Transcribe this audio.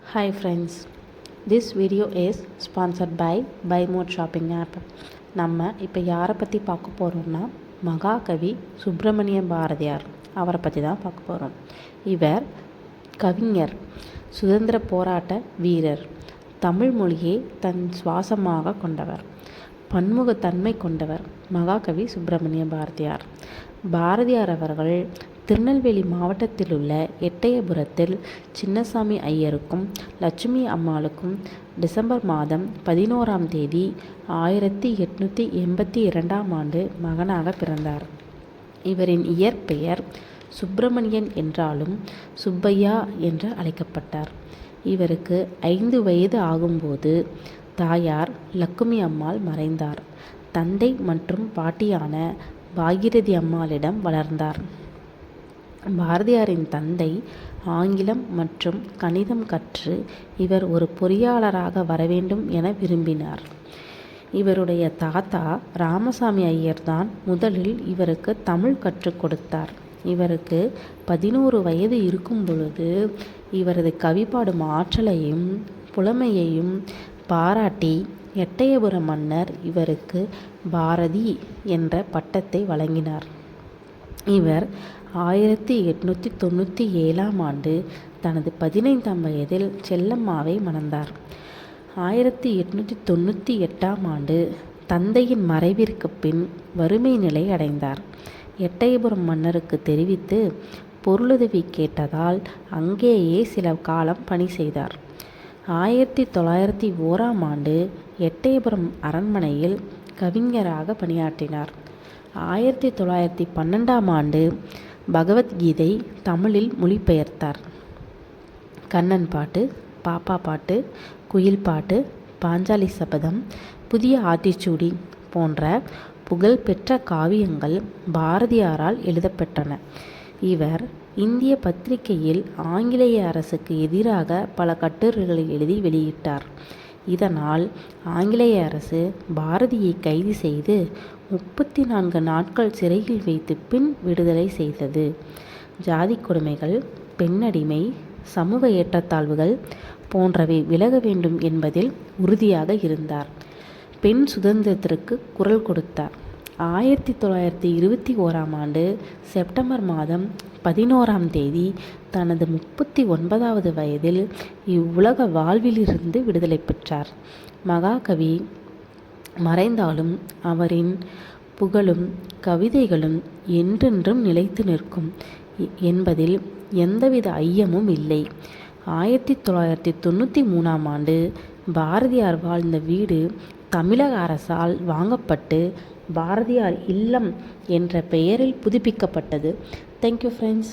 Hi friends, this video is sponsored by Buy More Shopping app. நம்ம இப்போ யாரை பற்றி பார்க்க போகிறோம்னா மகாகவி சுப்பிரமணிய பாரதியார் அவரை பற்றி தான் பார்க்க போகிறோம். இவர் கவிஞர், சுதந்திர போராட்ட வீரர், தமிழ் மொழியை தன் சுவாசமாக கொண்டவர், பன்முகத்தன்மை கொண்டவர் மகாகவி சுப்பிரமணிய பாரதியார். பாரதியார் அவர்கள் திருநெல்வேலி மாவட்டத்தில் உள்ள எட்டயபுரத்தில் சின்னசாமி ஐயருக்கும் லட்சுமி அம்மாளுக்கும் டிசம்பர் மாதம் 11ஆம் தேதி 1882 மகனாக பிறந்தார். இவரின் இயற்பெயர் சுப்பிரமணியன் என்றாலும் சுப்பையா என்று அழைக்கப்பட்டார். இவருக்கு 5 வயது ஆகும்போது தாயார் லக்குமி அம்மாள் மறைந்தார். தந்தை மற்றும் பாட்டியான பாகிரதி அம்மாளிடம் வளர்ந்தார். பாரதியாரின் தந்தை ஆங்கிலம் மற்றும் கணிதம் கற்று இவர் ஒரு பொறியாளராக வரவேண்டும் என விரும்பினார். இவருடைய தாத்தா ராமசாமி ஐயர் தான் முதலில் இவருக்கு தமிழ் கற்றுக் கொடுத்தார். இவருக்கு 11 வயது இருக்கும் பொழுது இவரது கவி பாடும் ஆற்றலையும் புலமையையும் பாராட்டி எட்டயபுர மன்னர் இவருக்கு பாரதி என்ற பட்டத்தை வழங்கினார். இவர் 1897ஆம் ஆண்டு தனது 15ஆம் வயதில் செல்லம்மாவை மணந்தார். 1898ஆம் ஆண்டு தந்தையின் மறைவிற்கு பின் வறுமை நிலை அடைந்தார். எட்டயபுரம் மன்னருக்கு தெரிவித்து பொருளுதவி கேட்டதால் அங்கேயே சில காலம் பணி செய்தார். 1901ஆம் ஆண்டு எட்டயபுரம் அரண்மனையில் கவிஞராக பணியாற்றினார். 1912ஆம் ஆண்டு பகவத்கீதை தமிழில் மொழிபெயர்த்தார். கண்ணன் பாட்டு, பாப்பா பாட்டு, குயில் பாட்டு, பாஞ்சாலி சபதம், புதிய ஆத்திச்சூடி போன்ற புகழ்பெற்ற காவியங்கள் பாரதியாரால் எழுதப்பெற்றன. இவர் இந்திய பத்திரிகையில் ஆங்கிலேய அரசுக்கு எதிராக பல கட்டுரைகளை எழுதி வெளியிட்டார். இதனால் ஆங்கிலேய அரசு பாரதியை கைது செய்து 34 நாட்கள் சிறையில் வைத்து பின் விடுதலை செய்தது. ஜாதி கொடுமைகள், பெண்ணடிமை, சமூக ஏற்றத்தாழ்வுகள் போன்றவை விலக வேண்டும் என்பதில் உறுதியாக இருந்தார். பெண் சுதந்திரத்திற்கு குரல் கொடுத்தார். 1921ஆம் ஆண்டு செப்டம்பர் மாதம் 11ஆம் தேதி தனது 39வது வயதில் இவ்வுலக வாழ்விலிருந்து விடுதலை பெற்றார். மகாகவி மறைந்தாலும் அவரின் புகழும் கவிதைகளும் என்றென்றும் நிலைத்து நிற்கும் என்பதில் எந்தவித ஐயமும் இல்லை. 1993ஆம் ஆண்டு பாரதியார் வாழ்ந்த வீடு தமிழக அரசால் வாங்கப்பட்டு பாரதியார் இல்லம் என்ற பெயரில் புதுப்பிக்கப்பட்டது. Thank you friends.